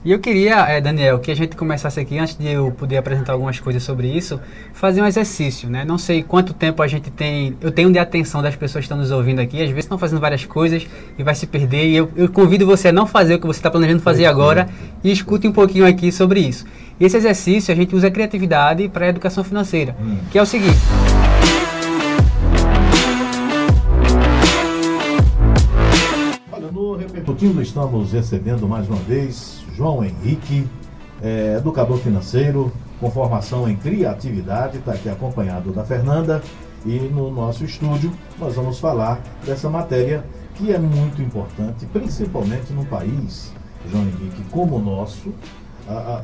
E eu queria, Daniel, que a gente começasse aqui, antes de eu poder apresentar algumas coisas sobre isso, fazer um exercício, né? Não sei quanto tempo a gente tem, eu tenho de atenção das pessoas que estão nos ouvindo aqui, às vezes estão fazendo várias coisas e vai se perder, e eu convido você a não fazer o que você está planejando fazer agora e escute um pouquinho aqui sobre isso. E esse exercício, a gente usa a criatividade para a educação financeira, que é o seguinte... No Repercutindo, estamos recebendo mais uma vez João Henrique, educador financeiro, com formação em criatividade, está aqui acompanhado da Fernanda, e no nosso estúdio nós vamos falar dessa matéria que é muito importante, principalmente num país, João Henrique, como o nosso,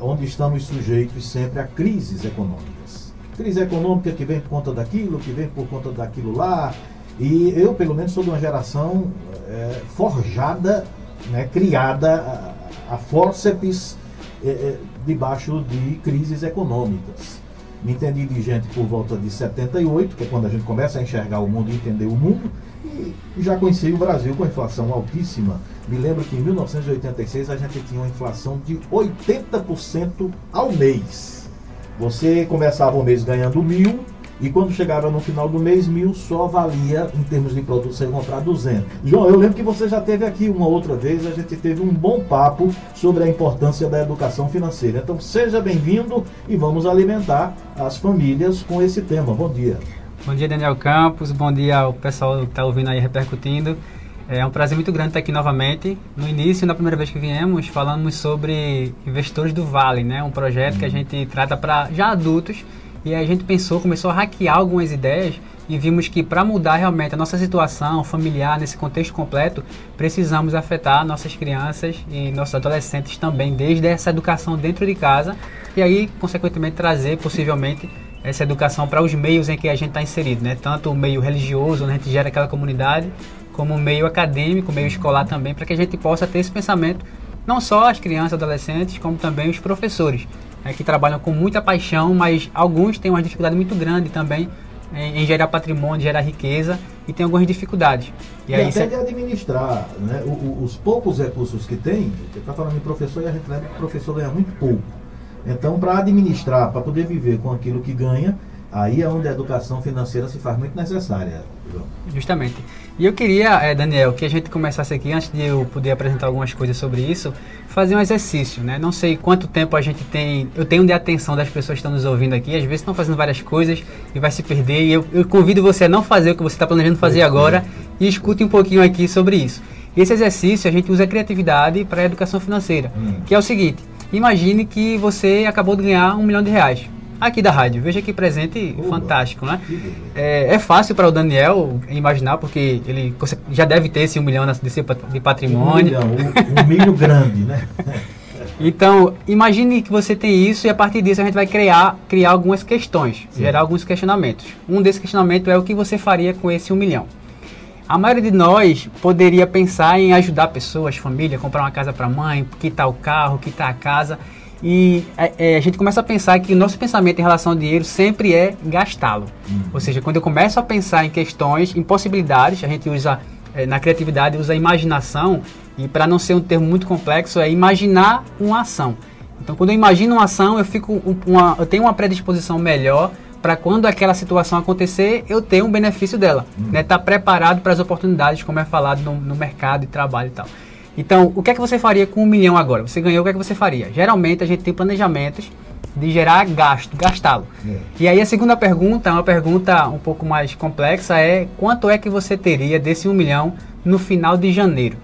onde estamos sujeitos sempre a crises econômicas. Crise econômica que vem por conta daquilo, que vem por conta daquilo lá. E eu, pelo menos, sou de uma geração forjada, né, criada a fórceps debaixo de crises econômicas. Me entendi de gente por volta de 78, que é quando a gente começa a enxergar o mundo e entender o mundo, e já conheci o Brasil com inflação altíssima. Me lembro que em 1986 a gente tinha uma inflação de 80% ao mês. Você começava o mês ganhando 1.000, e quando chegava no final do mês, 1.000 só valia, em termos de produto, você comprar 200. João, eu lembro que você já esteve aqui uma outra vez, a gente teve um bom papo sobre a importância da educação financeira. Então, seja bem-vindo e vamos alimentar as famílias com esse tema. Bom dia. Bom dia, Daniel Campos. Bom dia ao pessoal que está ouvindo aí, Repercutindo. É um prazer muito grande estar aqui novamente. No início, na primeira vez que viemos, falamos sobre Investidores do Vale, né? Um projeto que a gente trata para já adultos. E a gente começou a hackear algumas ideias e vimos que para mudar realmente a nossa situação familiar nesse contexto completo, precisamos afetar nossas crianças e nossos adolescentes também, desde essa educação dentro de casa e aí, consequentemente, trazer possivelmente essa educação para os meios em que a gente está inserido, né? Tanto o meio religioso, onde a gente gera aquela comunidade, como o meio acadêmico, o meio escolar também, para que a gente possa ter esse pensamento, não só as crianças e adolescentes, como também os professores, que trabalham com muita paixão, mas alguns têm uma dificuldade muito grande também em gerar patrimônio, gerar riqueza, e tem algumas dificuldades. E aí até de administrar, né, os poucos recursos que tem. Você está falando de professor e a gente lembra que o professor ganha muito pouco. Então, para administrar, para poder viver com aquilo que ganha, aí é onde a educação financeira se faz muito necessária, João. Justamente. E eu queria, Daniel, que a gente começasse aqui, antes de eu poder apresentar algumas coisas sobre isso, fazer um exercício, né? Não sei quanto tempo a gente tem, eu tenho de atenção das pessoas que estão nos ouvindo aqui, às vezes estão fazendo várias coisas e vai se perder, e eu convido você a não fazer o que você está planejando fazer agora e escute um pouquinho aqui sobre isso. Esse exercício, a gente usa a criatividade para a educação financeira, que é o seguinte: imagine que você acabou de ganhar R$1 milhão aqui da rádio. Veja que presente fantástico, né? É fácil para o Daniel imaginar, porque ele já deve ter esse R$1 milhão de patrimônio. Um milho grande, né? Então, imagine que você tem isso e a partir disso a gente vai criar algumas questões, gerar alguns questionamentos. Um desses questionamentos é o que você faria com esse R$1 milhão. A maioria de nós poderia pensar em ajudar pessoas, família, comprar uma casa para a mãe, quitar o carro, quitar a casa. E a gente começa a pensar que o nosso pensamento em relação ao dinheiro sempre é gastá-lo. Ou seja, quando eu começo a pensar em questões, em possibilidades, a gente usa, na criatividade, usa a imaginação, e para não ser um termo muito complexo, é imaginar uma ação. Então, quando eu imagino uma ação, eu tenho uma predisposição melhor para quando aquela situação acontecer, eu ter um benefício dela. Né? Tá preparado para as oportunidades, como é falado no mercado de trabalho e tal. Então, o que é que você faria com R$1 milhão agora? Você ganhou, o que é que você faria? Geralmente, a gente tem planejamentos de gerar gastá-lo. E aí, a segunda pergunta, uma pergunta um pouco mais complexa, é quanto é que você teria desse R$1 milhão no final de janeiro?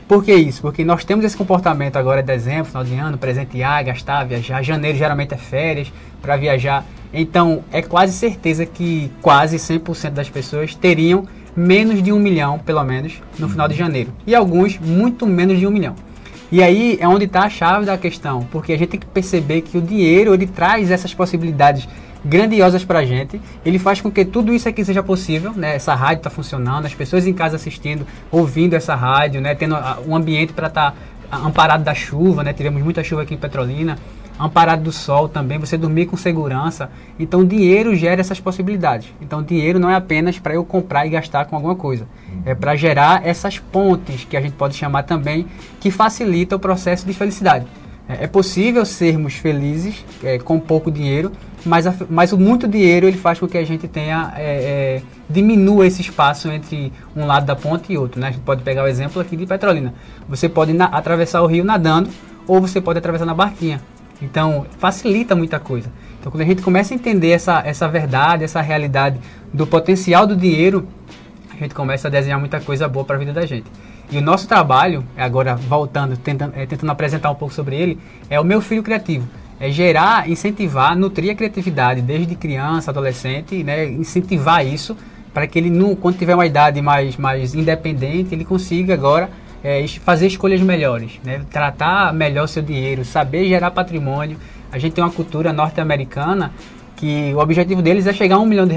Por que isso? Porque nós temos esse comportamento agora, dezembro, final de ano, presentear, gastar, viajar. Janeiro, geralmente, é férias para viajar. Então, é quase certeza que quase 100% das pessoas teriam menos de R$1 milhão, pelo menos, no final de janeiro. E alguns, muito menos de R$1 milhão. E aí é onde está a chave da questão, porque a gente tem que perceber que o dinheiro, ele traz essas possibilidades grandiosas para a gente, ele faz com que tudo isso aqui seja possível, né? Essa rádio está funcionando, as pessoas em casa assistindo, ouvindo essa rádio, né? Tendo um ambiente para estar amparado da chuva, né? Tivemos muita chuva aqui em Petrolina, amparado do sol também, você dormir com segurança. Então o dinheiro gera essas possibilidades. Então o dinheiro não é apenas para eu comprar e gastar com alguma coisa, é para gerar essas pontes, que a gente pode chamar também, que facilita o processo de felicidade. É possível sermos felizes com pouco dinheiro, mas o muito dinheiro ele faz com que a gente tenha diminua esse espaço entre um lado da ponte e outro, né? A gente pode pegar o exemplo aqui de Petrolina. Você pode atravessar o rio nadando ou você pode atravessar na barquinha. Então, facilita muita coisa. Então, quando a gente começa a entender essa verdade, essa realidade do potencial do dinheiro, a gente começa a desenhar muita coisa boa para a vida da gente. E o nosso trabalho, agora voltando, tentando apresentar um pouco sobre ele, é o Meu Filho Criativo. É gerar, incentivar, nutrir a criatividade desde criança, adolescente, né? Incentivar isso para que ele, quando tiver uma idade mais independente, ele consiga agora fazer escolhas melhores, né? Tratar melhor o seu dinheiro, saber gerar patrimônio. A gente tem uma cultura norte-americana que o objetivo deles é chegar a R$1 milhão,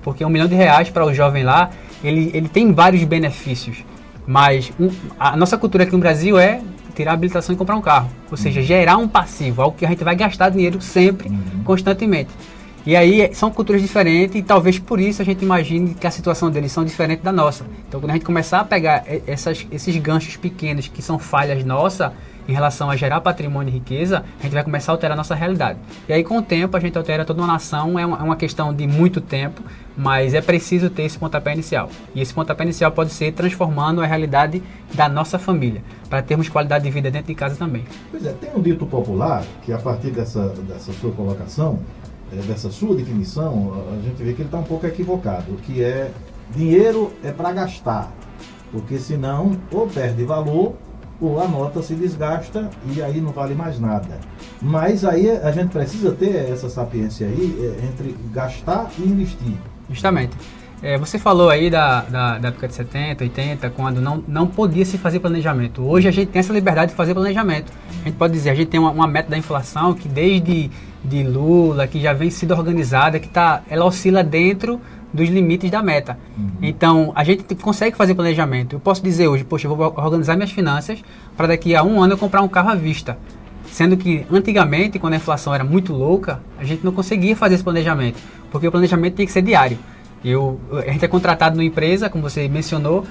porque R$1 milhão para o jovem lá, ele tem vários benefícios. Mas a nossa cultura aqui no Brasil é tirar a habilitação e comprar um carro. Ou seja, gerar um passivo, algo que a gente vai gastar dinheiro sempre, constantemente. E aí são culturas diferentes e talvez por isso a gente imagine que a situação deles são diferente da nossa. Então quando a gente começar a pegar esses ganchos pequenos que são falhas nossas em relação a gerar patrimônio e riqueza, a gente vai começar a alterar a nossa realidade. E aí com o tempo a gente altera toda uma nação, é uma questão de muito tempo, mas é preciso ter esse pontapé inicial. E esse pontapé inicial pode ser transformando a realidade da nossa família, para termos qualidade de vida dentro de casa também. Pois é, tem um dito popular que a partir dessa sua colocação, dessa sua definição, a gente vê que ele está um pouco equivocado, que é dinheiro é para gastar, porque senão ou perde valor ou a nota se desgasta e aí não vale mais nada. Mas aí a gente precisa ter essa sapiência aí entre gastar e investir. Justamente. Você falou aí da época de 70, 80, quando não podia se fazer planejamento. Hoje a gente tem essa liberdade de fazer planejamento. A gente pode dizer, a gente tem uma meta da inflação que desde de Lula, que já vem sido organizada, ela oscila dentro dos limites da meta. Então, a gente consegue fazer planejamento. Eu posso dizer hoje, poxa, eu vou organizar minhas finanças para daqui a um ano eu comprar um carro à vista. Sendo que, antigamente, quando a inflação era muito louca, a gente não conseguia fazer esse planejamento, porque o planejamento tinha que ser diário. A gente é contratado numa empresa, como você mencionou,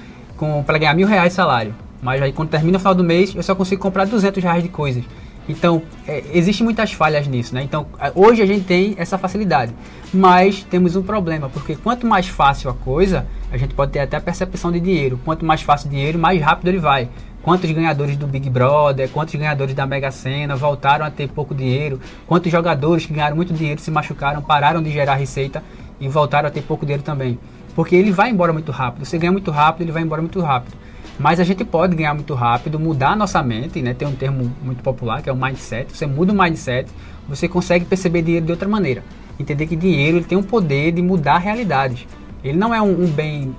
para ganhar R$1.000 de salário. Mas aí, quando termina o final do mês, eu só consigo comprar R$200 de coisas. Então, existem muitas falhas nisso, né? Então, hoje a gente tem essa facilidade, mas temos um problema, porque quanto mais fácil a coisa, a gente pode ter até a percepção de dinheiro. Quanto mais fácil o dinheiro, mais rápido ele vai. Quantos ganhadores do Big Brother, quantos ganhadores da Mega Sena voltaram a ter pouco dinheiro, quantos jogadores que ganharam muito dinheiro se machucaram, pararam de gerar receita e voltaram a ter pouco dinheiro também. Porque ele vai embora muito rápido, você ganha muito rápido, ele vai embora muito rápido. Mas a gente pode ganhar muito rápido, mudar a nossa mente, né? Tem um termo muito popular que é o mindset. Você muda o mindset, você consegue perceber dinheiro de outra maneira. Entender que dinheiro ele tem um poder de mudar realidades. Ele não é um bem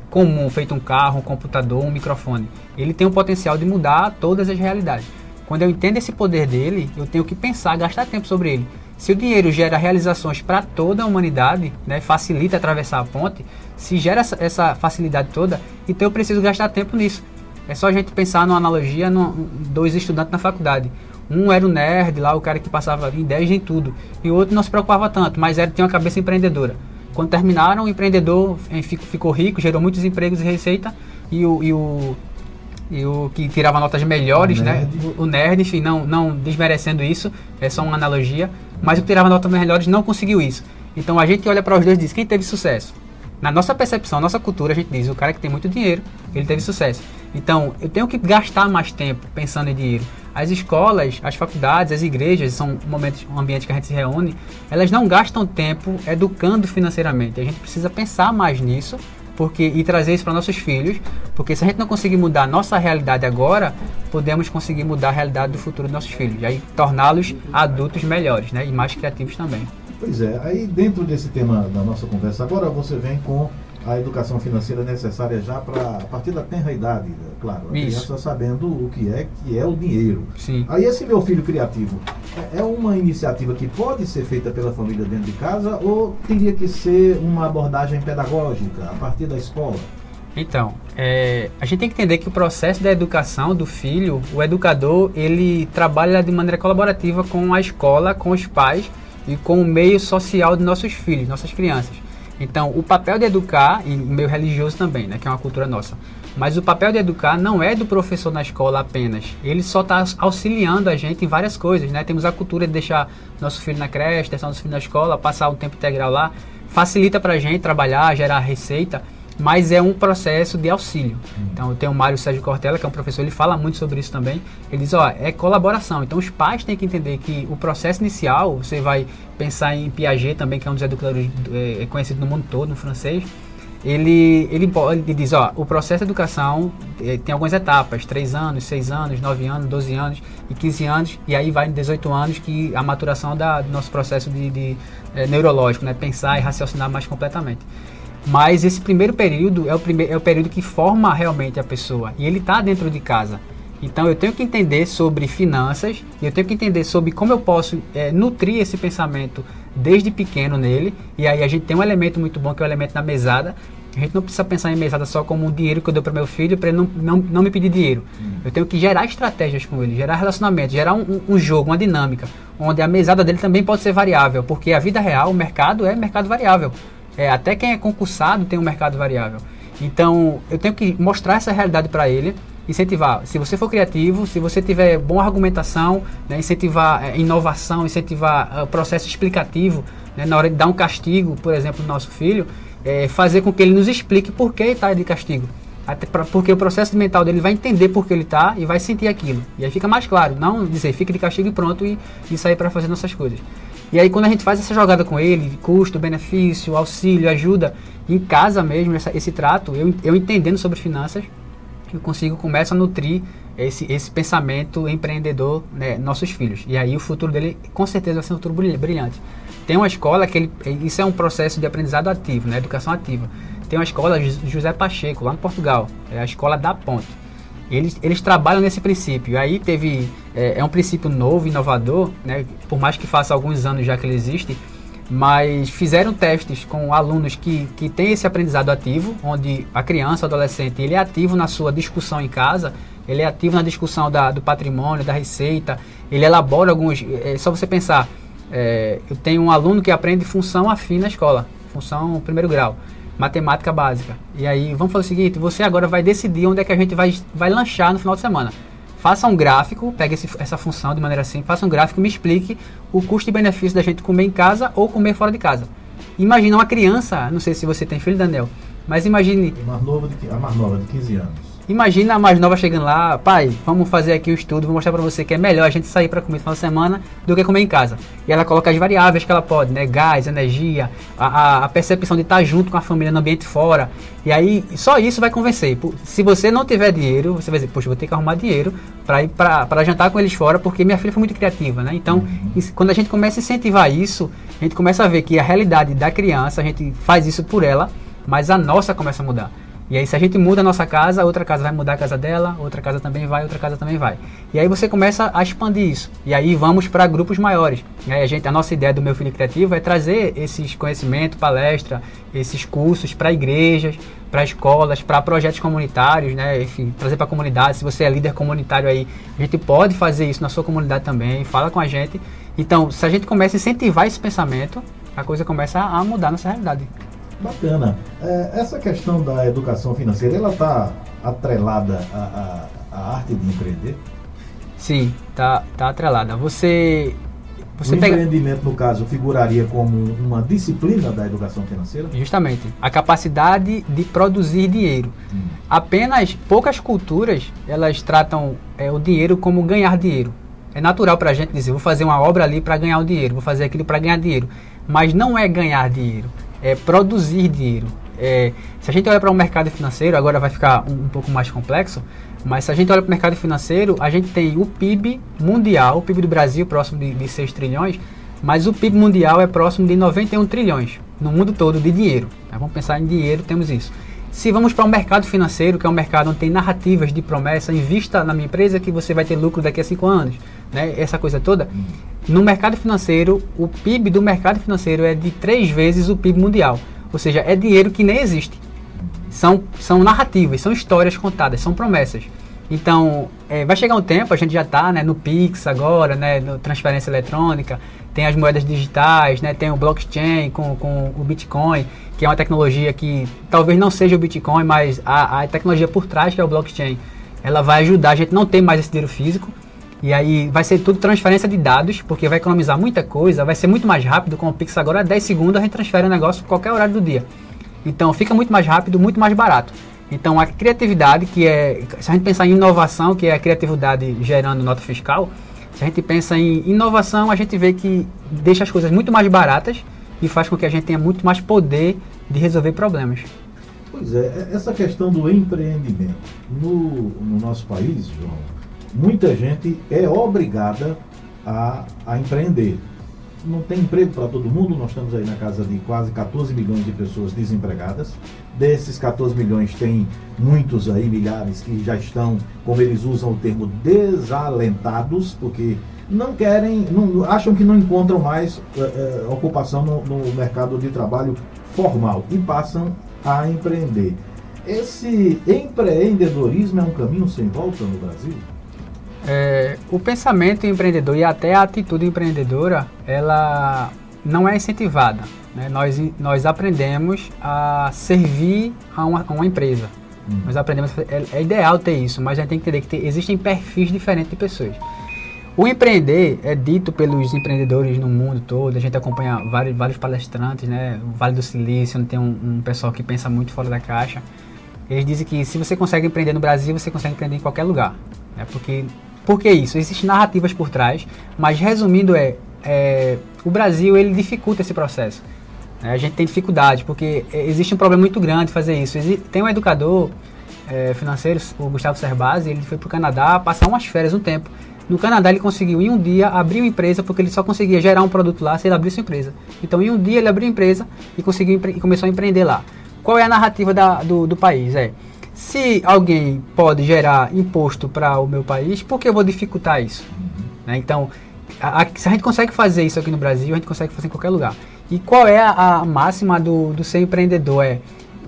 comum, feito um carro, um computador, um microfone. Ele tem o potencial de mudar todas as realidades. Quando eu entendo esse poder dele, eu tenho que pensar, gastar tempo sobre ele. Se o dinheiro gera realizações para toda a humanidade, né, facilita atravessar a ponte, se gera essa facilidade toda, então eu preciso gastar tempo nisso. É só a gente pensar numa analogia, dois estudantes na faculdade. Um era o nerd lá, o cara que passava em 10 em tudo, e o outro não se preocupava tanto, mas tinha uma cabeça empreendedora. Quando terminaram, o empreendedor ficou rico, gerou muitos empregos e receita, e o que tirava notas melhores, o nerd, enfim, não desmerecendo isso, é só uma analogia, mas o que tirava notas melhores não conseguiu isso. Então a gente olha para os dois e diz, quem teve sucesso? Na nossa percepção, na nossa cultura, a gente diz, o cara que tem muito dinheiro, ele teve sucesso. Então, eu tenho que gastar mais tempo pensando em dinheiro. As escolas, as faculdades, as igrejas, são um ambiente que a gente se reúne, elas não gastam tempo educando financeiramente. A gente precisa pensar mais nisso, e trazer isso para nossos filhos, porque se a gente não conseguir mudar a nossa realidade agora, podemos conseguir mudar a realidade do futuro dos nossos filhos, e aí torná-los adultos melhores, né, e mais criativos também. Pois é, aí dentro desse tema da nossa conversa agora, você vem com a educação financeira necessária já a partir da tenra idade, claro, a criança sabendo o que é o dinheiro. Sim. Aí esse Meu Filho Criativo é uma iniciativa que pode ser feita pela família dentro de casa ou teria que ser uma abordagem pedagógica a partir da escola? Então, a gente tem que entender que o processo da educação do filho, o educador, ele trabalha de maneira colaborativa com a escola, com os pais e com o meio social de nossos filhos, nossas crianças. Então, o papel de educar, e o meio religioso também, né, que é uma cultura nossa, Mas o papel de educar não é do professor na escola apenas. Ele só está auxiliando a gente em várias coisas, né? Temos a cultura de deixar nosso filho na creche, deixar nosso filho na escola, passar um tempo integral lá. Facilita para a gente trabalhar, gerar receita, mas é um processo de auxílio. Então, eu tenho o Mário Sérgio Cortella, que é um professor, ele fala muito sobre isso também. Ele diz, é colaboração. Então, os pais têm que entender que o processo inicial, você vai pensar em Piaget também, que é um dos educadores conhecido no mundo todo, no francês. Ele diz, o processo de educação tem algumas etapas, 3 anos, 6 anos, 9 anos, 12 anos e 15 anos, e aí vai em 18 anos que a maturação do nosso processo neurológico, né? Pensar e raciocinar mais completamente. Mas esse primeiro período é o período que forma realmente a pessoa, e ele está dentro de casa. Então eu tenho que entender sobre finanças, e eu tenho que entender sobre como eu posso nutrir esse pensamento desde pequeno nele, e aí a gente tem um elemento muito bom que é o elemento da mesada. A gente não precisa pensar em mesada só como um dinheiro que eu dou para meu filho para ele não me pedir dinheiro. Eu tenho que gerar estratégias com ele, gerar relacionamento, gerar um jogo, uma dinâmica, onde a mesada dele também pode ser variável, porque a vida real, o mercado é mercado variável. Até quem é concursado tem um mercado variável. Então eu tenho que mostrar essa realidade para ele, incentivar. Se você for criativo, se você tiver boa argumentação, né, incentivar inovação, incentivar processo explicativo, né, na hora de dar um castigo, por exemplo, no nosso filho, fazer com que ele nos explique por que está de castigo. Porque o processo mental dele vai entender por que ele está e vai sentir aquilo. E aí fica mais claro, não dizer fique de castigo e pronto e sair para fazer nossas coisas. E aí quando a gente faz essa jogada com ele, custo, benefício, auxílio, ajuda, em casa mesmo, esse trato, eu entendendo sobre finanças, eu começo a nutrir esse pensamento empreendedor, né, nossos filhos. E aí o futuro dele com certeza vai ser um futuro brilhante. Tem uma escola isso é um processo de aprendizado ativo, né, educação ativa. Tem uma escola José Pacheco, lá no Portugal, é a escola da Ponte. Eles trabalham nesse princípio. Aí é um princípio novo, inovador, né, por mais que faça alguns anos já que ele existe, mas fizeram testes com alunos que têm esse aprendizado ativo, onde a criança, o adolescente, ele é ativo na sua discussão em casa, ele é ativo na discussão do patrimônio, da receita, ele elabora alguns... É só você pensar, eu tenho um aluno que aprende função afim na escola, função 1º grau, matemática básica. E aí, vamos fazer o seguinte, você agora vai decidir onde é que a gente vai lanchar no final de semana. Faça um gráfico, pegue essa função de maneira simples, faça um gráfico e me explique o custo e benefício da gente comer em casa ou comer fora de casa. Imagina uma criança, não sei se você tem filho, Daniel, mas imagine... A mais nova de 15 anos. Imagina a mais nova chegando lá, pai, vamos fazer aqui o estudo, vou mostrar para você que é melhor a gente sair para comer no final de semana do que comer em casa. E ela coloca as variáveis que ela pode, né? Gás, energia, a percepção de estar junto com a família no ambiente fora. E aí, só isso vai convencer. Se você não tiver dinheiro, você vai dizer, poxa, vou ter que arrumar dinheiro para ir para jantar com eles fora, porque minha filha foi muito criativa, né? Então, quando a gente começa a incentivar isso, a gente começa a ver que a realidade da criança, a gente faz isso por ela, mas a nossa começa a mudar. E aí, se a gente muda a nossa casa, outra casa vai mudar a casa dela, outra casa também vai, outra casa também vai. E aí você começa a expandir isso. E aí vamos para grupos maiores. E aí a nossa ideia do Meu Filho Criativo é trazer esses conhecimentos, palestra, esses cursos para igrejas, para escolas, para projetos comunitários, né? Enfim, trazer para a comunidade. Se você é líder comunitário aí, a gente pode fazer isso na sua comunidade também, fala com a gente. Então, se a gente começa a incentivar esse pensamento, a coisa começa a mudar nossa realidade. Bacana. Essa questão da educação financeira, ela está atrelada à arte de empreender? Sim, tá atrelada. O empreendimento, no caso, figuraria como uma disciplina da educação financeira? Justamente. A capacidade de produzir dinheiro. Apenas poucas culturas, elas tratam o dinheiro como ganhar dinheiro. É natural para a gente dizer, vou fazer uma obra ali para ganhar o dinheiro, vou fazer aquilo para ganhar dinheiro. Mas não é ganhar dinheiro. É produzir dinheiro. Se a gente olha para o mercado financeiro, agora vai ficar um pouco mais complexo, mas se a gente olha para o mercado financeiro, a gente tem o PIB mundial, o PIB do Brasil próximo de 6 trilhões, mas o PIB mundial é próximo de 91 trilhões, no mundo todo, de dinheiro. Vamos pensar em dinheiro, temos isso. Se vamos para o mercado financeiro, que é um mercado onde tem narrativas de promessa, invista na minha empresa que você vai ter lucro daqui a 5 anos, né? Essa coisa toda. No mercado financeiro, o PIB do mercado financeiro é de 3 vezes o PIB mundial. Ou seja, é dinheiro que nem existe. São narrativas, são histórias contadas, são promessas. Então, vai chegar um tempo, a gente já está, né, no Pix agora, né, no transferência eletrônica, tem as moedas digitais, né, tem o blockchain com o Bitcoin, que é uma tecnologia que talvez não seja o Bitcoin, mas a tecnologia por trás, que é o blockchain, ela vai ajudar a gente não ter mais esse dinheiro físico. E aí vai ser tudo transferência de dados, porque vai economizar muita coisa, vai ser muito mais rápido. Com o Pix agora, 10 segundos a gente transfere o negócio em qualquer horário do dia. Então fica muito mais rápido, muito mais barato. Então a criatividade, que é, se a gente pensar em inovação, que é a criatividade gerando nota fiscal, se a gente pensa em inovação, a gente vê que deixa as coisas muito mais baratas e faz com que a gente tenha muito mais poder de resolver problemas. Pois é, essa questão do empreendimento no nosso país, João, muita gente é obrigada a empreender. Não tem emprego para todo mundo, nós estamos aí na casa de quase 14 milhões de pessoas desempregadas. Desses 14 milhões tem muitos aí, milhares, que já estão, como eles usam o termo, desalentados, porque não querem, acham que não encontram mais ocupação no mercado de trabalho formal e passam a empreender. Esse empreendedorismo é um caminho sem volta no Brasil? O pensamento empreendedor e até a atitude empreendedora, ela não é incentivada, né? Nós aprendemos a servir a uma empresa. Nós aprendemos, é ideal ter isso, mas a gente tem que entender que existem perfis diferentes de pessoas. O empreender é dito pelos empreendedores no mundo todo, a gente acompanha vários palestrantes, né? O Vale do Silício, onde tem um pessoal que pensa muito fora da caixa. Eles dizem que se você consegue empreender no Brasil, você consegue empreender em qualquer lugar, né? Por que isso? Existem narrativas por trás, mas resumindo o Brasil ele dificulta esse processo. A gente tem dificuldade, porque existe um problema muito grande de fazer isso. Tem um educador financeiro, o Gustavo Cerbasi, ele foi para o Canadá passar umas férias um tempo. No Canadá ele conseguiu em um dia abrir uma empresa, porque ele só conseguia gerar um produto lá se ele abrisse uma empresa. Então em um dia ele abriu a empresa e começou a empreender lá. Qual é a narrativa do país? Se alguém pode gerar imposto para o meu país, por que eu vou dificultar isso? Então, se a gente consegue fazer isso aqui no Brasil, a gente consegue fazer em qualquer lugar. E qual é a máxima do ser empreendedor?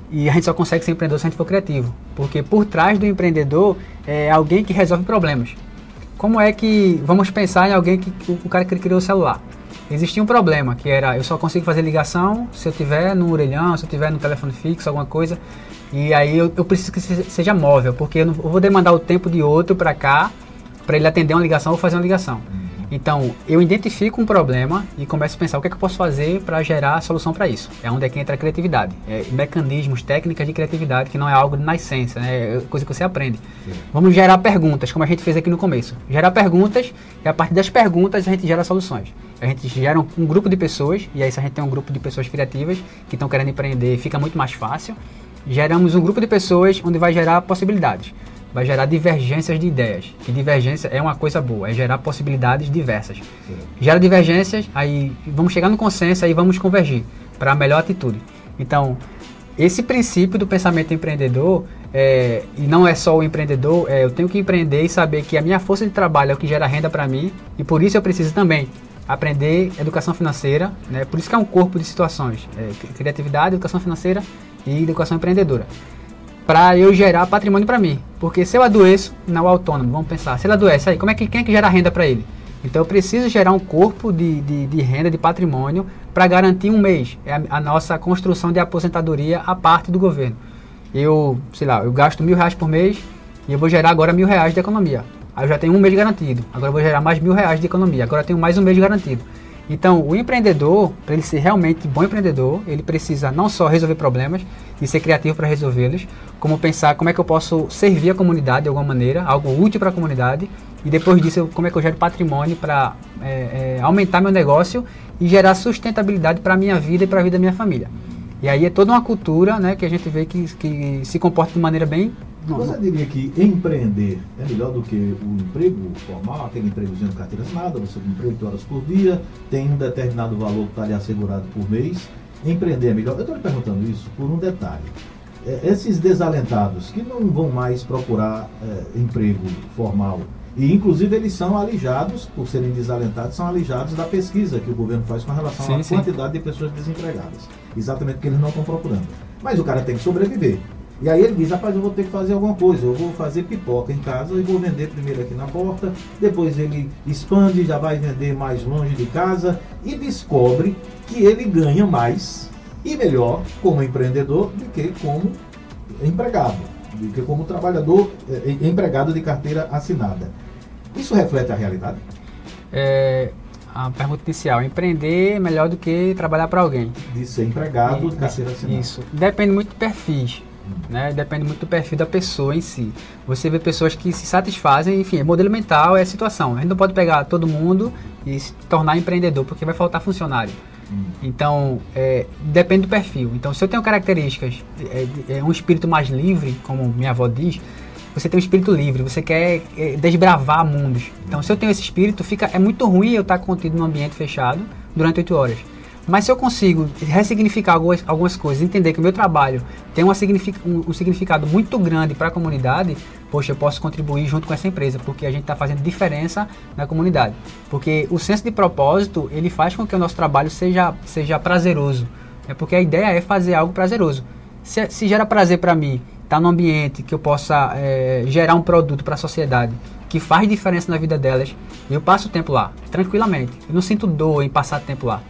E a gente só consegue ser empreendedor se a gente for criativo. Porque por trás do empreendedor é alguém que resolve problemas. Como é que... Vamos pensar em alguém o cara que criou o celular. Existia um problema, que era, eu só consigo fazer ligação se eu tiver no orelhão, se eu tiver no telefone fixo, alguma coisa. E aí eu preciso que seja móvel, porque eu vou demandar o tempo de outro para cá, para ele atender uma ligação ou fazer uma ligação. Então, eu identifico um problema e começo a pensar o que é que eu posso fazer para gerar a solução para isso. É onde é que entra a criatividade. Mecanismos, técnicas de criatividade, que não é algo de nascença, né? É coisa que você aprende. Sim. Vamos gerar perguntas, como a gente fez aqui no começo. Gerar perguntas e a partir das perguntas a gente gera soluções. A gente gera um grupo de pessoas, e aí se a gente tem um grupo de pessoas criativas que estão querendo empreender, fica muito mais fácil. Geramos um grupo de pessoas onde vai gerar possibilidades. Vai gerar divergências de ideias. E divergência é uma coisa boa, é gerar possibilidades diversas. Sim. Gera divergências, aí vamos chegar no consenso, aí vamos convergir para a melhor atitude. Então, esse princípio do pensamento empreendedor, e não é só o empreendedor, eu tenho que empreender e saber que a minha força de trabalho é o que gera renda para mim, e por isso eu preciso também aprender educação financeira, né? Por isso que é um corpo de situações, criatividade, educação financeira e educação empreendedora. Para eu gerar patrimônio para mim. Porque se eu adoeço, não é autônomo, vamos pensar, se ele adoece, aí, quem é que gera renda para ele? Então eu preciso gerar um corpo de renda, de patrimônio, para garantir um mês. É a nossa construção de aposentadoria à parte do governo. Eu gasto R$1.000 por mês e eu vou gerar agora R$1.000 de economia. Aí eu já tenho um mês garantido, agora eu vou gerar mais R$1.000 de economia, agora eu tenho mais um mês garantido. Então, o empreendedor, para ele ser realmente bom empreendedor, ele precisa não só resolver problemas e ser criativo para resolvê-los, como pensar como é que eu posso servir a comunidade de alguma maneira, algo útil para a comunidade, e depois disso, como é que eu gero patrimônio para aumentar meu negócio e gerar sustentabilidade para a minha vida e para a vida da minha família. E aí é toda uma cultura, né, que a gente vê que se comporta de maneira bem... Você diria que empreender é melhor do que o emprego formal, aquele empregozinho de carteira assinada, você emprega 8 horas por dia, tem um determinado valor que está lhe assegurado por mês? Empreender é melhor? Eu estou lhe perguntando isso por um detalhe. Esses desalentados que não vão mais procurar emprego formal, e inclusive eles são alijados, por serem desalentados, são alijados da pesquisa que o governo faz com relação à quantidade de pessoas desempregadas. Exatamente porque eles não estão procurando. Mas o cara tem que sobreviver. E aí ele diz, rapaz, eu vou ter que fazer alguma coisa, eu vou fazer pipoca em casa e vou vender primeiro aqui na porta, depois ele expande, já vai vender mais longe de casa e descobre que ele ganha mais e melhor como empreendedor do que como empregado, do que como trabalhador, empregado de carteira assinada. Isso reflete a realidade? A pergunta inicial, empreender é melhor do que trabalhar para alguém. De ser empregado de carteira assinada. Isso, depende muito do perfis, né? Depende muito do perfil da pessoa em si. Você vê pessoas que se satisfazem, enfim, é modelo mental, é a situação. A gente não pode pegar todo mundo e se tornar empreendedor, porque vai faltar funcionário. Então, depende do perfil. Então, se eu tenho características, um espírito mais livre, como minha avó diz, você tem um espírito livre, você quer desbravar mundos. Então, se eu tenho esse espírito, é muito ruim eu estar contido num ambiente fechado durante 8 horas. Mas se eu consigo ressignificar algumas coisas, entender que o meu trabalho tem um significado muito grande para a comunidade, poxa, eu posso contribuir junto com essa empresa, porque a gente está fazendo diferença na comunidade. Porque o senso de propósito, ele faz com que o nosso trabalho seja prazeroso. Porque a ideia é fazer algo prazeroso. Se gera prazer para mim, estar num ambiente que eu possa gerar um produto para a sociedade, que faz diferença na vida delas, eu passo o tempo lá, tranquilamente. Eu não sinto dor em passar tempo lá.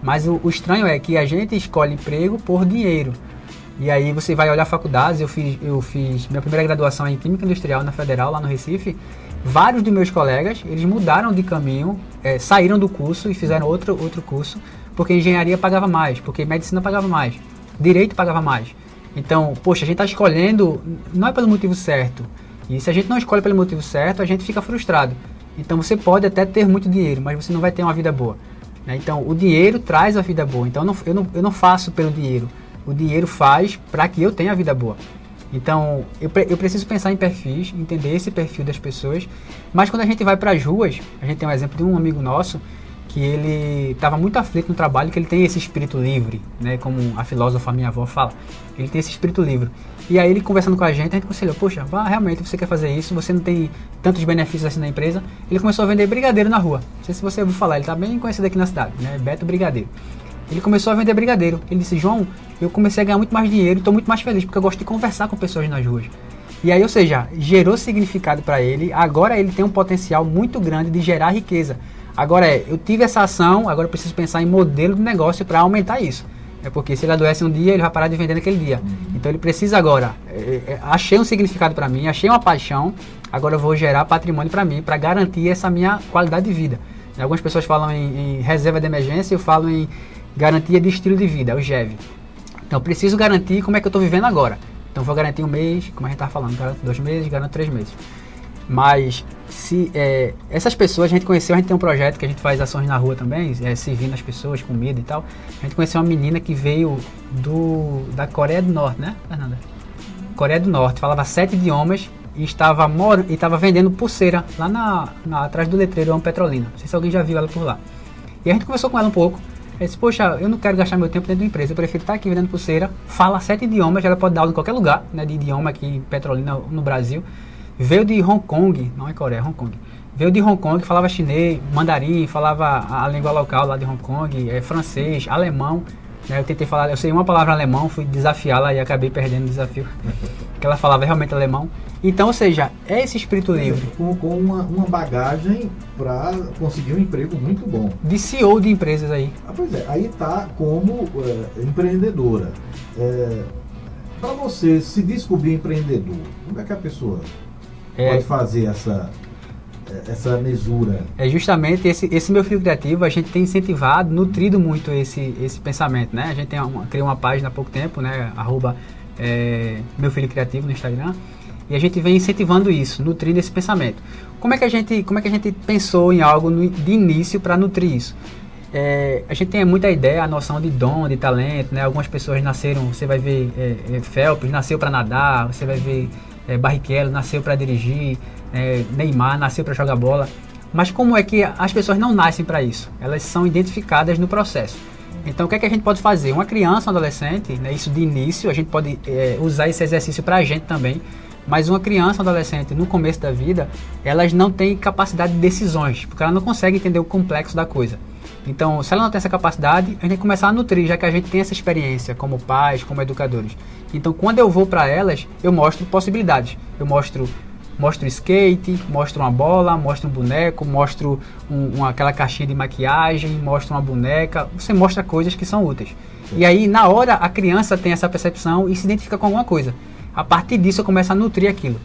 Mas o estranho é que a gente escolhe emprego por dinheiro. E aí você vai olhar faculdades, eu fiz minha primeira graduação em Química Industrial na Federal, lá no Recife. Vários dos meus colegas, eles mudaram de caminho, saíram do curso e fizeram outro curso, porque engenharia pagava mais, porque medicina pagava mais, direito pagava mais. Então, poxa, a gente está escolhendo, não é pelo motivo certo. E se a gente não escolhe pelo motivo certo, a gente fica frustrado. Então você pode até ter muito dinheiro, mas você não vai ter uma vida boa. Então, o dinheiro traz a vida boa. Então, eu não faço pelo dinheiro. O dinheiro faz para que eu tenha a vida boa. Então, eu preciso pensar em perfis, entender esse perfil das pessoas. Mas quando a gente vai para as ruas, a gente tem um exemplo de um amigo nosso que ele estava muito aflito no trabalho, que ele tem esse espírito livre, né? Como a filósofa, minha avó, fala. Ele tem esse espírito livre. E aí ele conversando com a gente aconselhou, poxa, realmente você quer fazer isso, você não tem tantos benefícios assim na empresa. Ele começou a vender brigadeiro na rua. Não sei se você ouviu falar, ele está bem conhecido aqui na cidade, né? Beto Brigadeiro. Ele começou a vender brigadeiro. Ele disse, João, eu comecei a ganhar muito mais dinheiro e estou muito mais feliz, porque eu gosto de conversar com pessoas nas ruas. E aí, ou seja, gerou significado para ele. Agora ele tem um potencial muito grande de gerar riqueza. Agora eu tive essa ação, agora eu preciso pensar em modelo de negócio para aumentar isso. Porque se ele adoece um dia, ele vai parar de vender naquele dia. Então ele precisa agora, achei um significado para mim, achei uma paixão, agora eu vou gerar patrimônio para mim, para garantir essa minha qualidade de vida. Algumas pessoas falam em reserva de emergência, eu falo em garantia de estilo de vida, o GEV. Então eu preciso garantir como é que eu estou vivendo agora. Então vou garantir 1 mês, como a gente estava falando, garanto 2 meses, garanto 3 meses. Mas se essas pessoas a gente conheceu, a gente tem um projeto que a gente faz ações na rua também, servindo as pessoas, comida e tal. A gente conheceu uma menina que veio da Coreia do Norte, né, Fernanda? Coreia do Norte, falava 7 idiomas e estava vendendo pulseira lá atrás do letreiro Petrolina. Não sei se alguém já viu ela por lá. E a gente conversou com ela um pouco. Ela disse, poxa, eu não quero gastar meu tempo dentro da empresa, eu prefiro estar aqui vendendo pulseira. Fala 7 idiomas, ela pode dar aula em qualquer lugar, né, de idioma aqui em Petrolina, no Brasil. Veio de Hong Kong, não é Coreia, é Hong Kong. Veio de Hong Kong, falava chinês, mandarim, falava a língua local lá de Hong Kong, francês, alemão. Né? Eu tentei falar, eu sei uma palavra alemão, fui desafiá-la e acabei perdendo o desafio. Porque ela falava realmente alemão. Então, ou seja, é esse espírito livre. Com uma bagagem para conseguir um emprego muito bom. De CEO de empresas aí. Pois é, aí está como empreendedora. Para você se descobrir empreendedor, como é que a pessoa pode fazer essa mesura? Justamente esse meu filho criativo, a gente tem incentivado, nutrido muito esse pensamento, né? A gente criou uma página há pouco tempo, né? @meu filho criativo no Instagram, e a gente vem incentivando isso, nutrindo esse pensamento. Como é que a gente pensou em algo de início para nutrir isso? A gente tem muita ideia, a noção de dom, de talento, né? Algumas pessoas nasceram, você vai ver Phelps, nasceu para nadar, você vai ver Barrichello, nasceu para dirigir, Neymar, nasceu para jogar bola. Mas como é que as pessoas não nascem para isso? Elas são identificadas no processo. Então o que é que a gente pode fazer? Uma criança, um adolescente, né, isso de início, a gente pode usar esse exercício para a gente também. Mas uma criança, um adolescente, no começo da vida, elas não têm capacidade de decisões, porque ela não consegue entender o complexo da coisa. Então, se ela não tem essa capacidade, a gente tem que começar a nutrir, já que a gente tem essa experiência como pais, como educadores. Então, quando eu vou para elas, eu mostro possibilidades. Eu mostro skate, mostro uma bola, mostro um boneco, mostro aquela caixinha de maquiagem, mostro uma boneca. Você mostra coisas que são úteis. E aí, na hora, a criança tem essa percepção e se identifica com alguma coisa. A partir disso, eu começo a nutrir aquilo.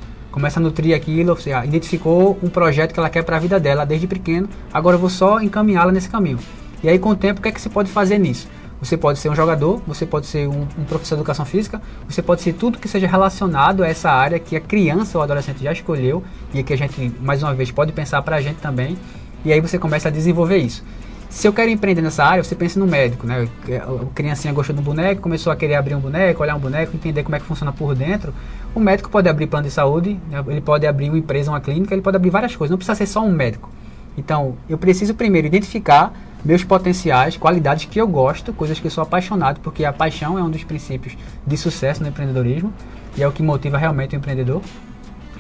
Você identificou um projeto que ela quer para a vida dela desde pequeno, agora eu vou só encaminhá-la nesse caminho. E aí, com o tempo, o que é que se pode fazer nisso? Você pode ser um jogador, você pode ser um professor de educação física, você pode ser tudo que seja relacionado a essa área que a criança ou adolescente já escolheu e que a gente, mais uma vez, pode pensar para a gente também. E aí você começa a desenvolver isso. Se eu quero empreender nessa área, você pensa no médico, né? A criancinha gostou do boneco, começou a querer abrir um boneco, olhar um boneco, entender como é que funciona por dentro. O médico pode abrir plano de saúde, né? Ele pode abrir uma empresa, uma clínica, ele pode abrir várias coisas, não precisa ser só um médico. Então, eu preciso primeiro identificar meus potenciais, qualidades que eu gosto, coisas que eu sou apaixonado, porque a paixão é um dos princípios de sucesso no empreendedorismo e é o que motiva realmente o empreendedor.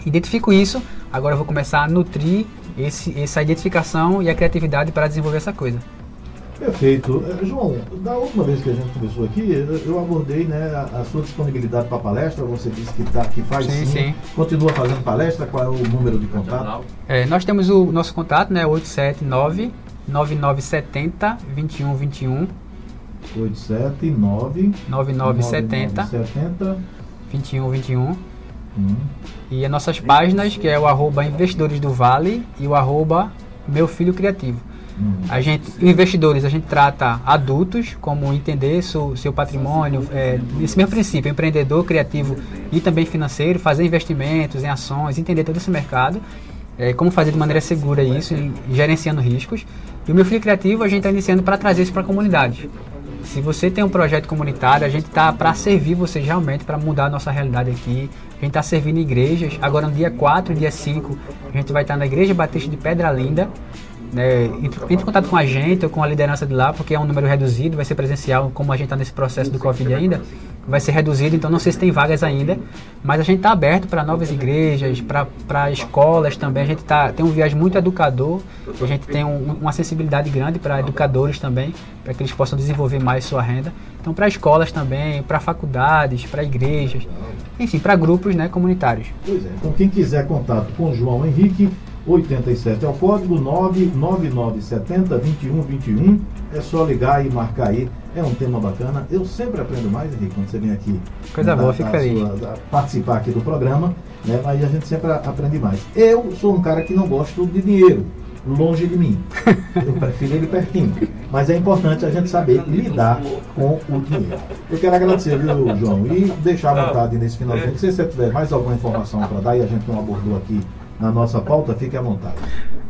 Identifico isso, agora eu vou começar a nutrir essa identificação e a criatividade para desenvolver essa coisa. Perfeito. João, da última vez que a gente conversou aqui, eu abordei, né, a sua disponibilidade para palestra. Você disse que faz sim. Continua fazendo palestra. Qual é o número de contato? Nós temos o nosso contato, né, 879-9970-2121. 879-9970-2121. E as nossas páginas, que é o @Investidores do Vale e o @Meu Filho Criativo. Investidores, a gente trata adultos, como entender seu patrimônio, esse mesmo princípio, empreendedor, criativo e também financeiro, fazer investimentos em ações, entender todo esse mercado, como fazer de maneira segura isso, gerenciando riscos. E o Meu Filho Criativo a gente está iniciando para trazer isso para a comunidade. Se você tem um projeto comunitário, a gente está para servir vocês realmente, para mudar a nossa realidade aqui. A gente está servindo igrejas. Agora no dia 4 e dia 5, a gente vai estar na Igreja Batista de Pedra Linda. Entre em contato com a gente ou com a liderança de lá, porque é um número reduzido, vai ser presencial, como a gente está nesse processo do Covid ainda, vai ser reduzido, então não sei se tem vagas ainda, mas a gente está aberto para novas igrejas, para escolas também. A gente tem um viés muito educador, a gente tem uma sensibilidade grande para educadores também, para que eles possam desenvolver mais sua renda. Então, para escolas também, para faculdades, para igrejas, enfim, para grupos, né, comunitários. Pois é, então quem quiser contato com João Henrique, 87 é o código, 99970-2121. É só ligar e marcar aí. É um tema bacana. Eu sempre aprendo mais, Henrique, quando você vem aqui. Coisa boa, fico feliz. Participar aqui do programa, né? Mas a gente sempre aprende mais. Eu sou um cara que não gosto de dinheiro, longe de mim. Eu prefiro ele pertinho. Mas é importante a gente saber lidar com o dinheiro. Eu quero agradecer, viu, João? E deixar à vontade nesse finalzinho. Se você tiver mais alguma informação para dar e a gente não abordou aqui na nossa pauta, fique à vontade.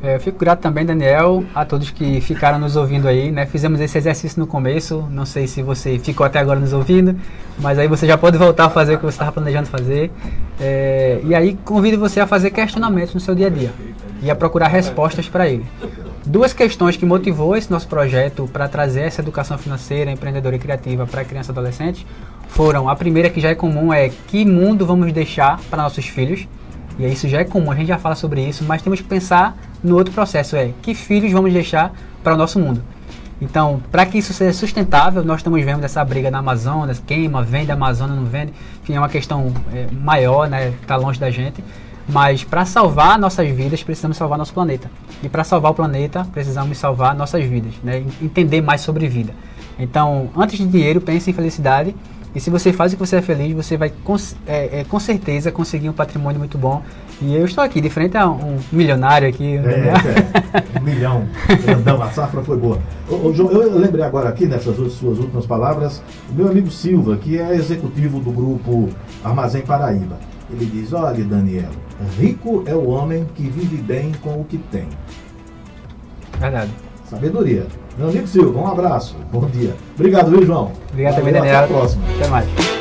Eu fico grato também, Daniel, a todos que ficaram nos ouvindo aí, né? Fizemos esse exercício no começo, não sei se você ficou até agora nos ouvindo, mas aí você já pode voltar a fazer o que você estava planejando fazer. E aí convido você a fazer questionamentos no seu dia a dia e a procurar respostas para ele. Duas questões que motivou esse nosso projeto para trazer essa educação financeira, empreendedora e criativa para crianças e adolescentes foram: a primeira, que já é comum, é que mundo vamos deixar para nossos filhos. E isso já é comum, a gente já fala sobre isso, mas temos que pensar no outro processo, que filhos vamos deixar para o nosso mundo. Então, para que isso seja sustentável, nós estamos vendo essa briga na Amazônia, queima, vende a Amazônia, não vende, enfim, é uma questão maior, né, que está longe da gente, mas para salvar nossas vidas, precisamos salvar nosso planeta. E para salvar o planeta, precisamos salvar nossas vidas, né, entender mais sobre vida. Então, antes de dinheiro, pense em felicidade. E se você faz o que você é feliz, você vai com certeza conseguir um patrimônio muito bom. E eu estou aqui, de frente a um milionário aqui. 1 milhão. Grandão, a safra foi boa. João, eu lembrei agora aqui, nessas suas últimas palavras, o meu amigo Silva, que é executivo do grupo Armazém Paraíba. Ele diz: olha, Daniel, rico é o homem que vive bem com o que tem. Verdade. Sabedoria. Meu amigo Silva, um abraço. Bom dia. Obrigado, viu, João? Obrigado também, Daniel. Até a próxima. Até mais.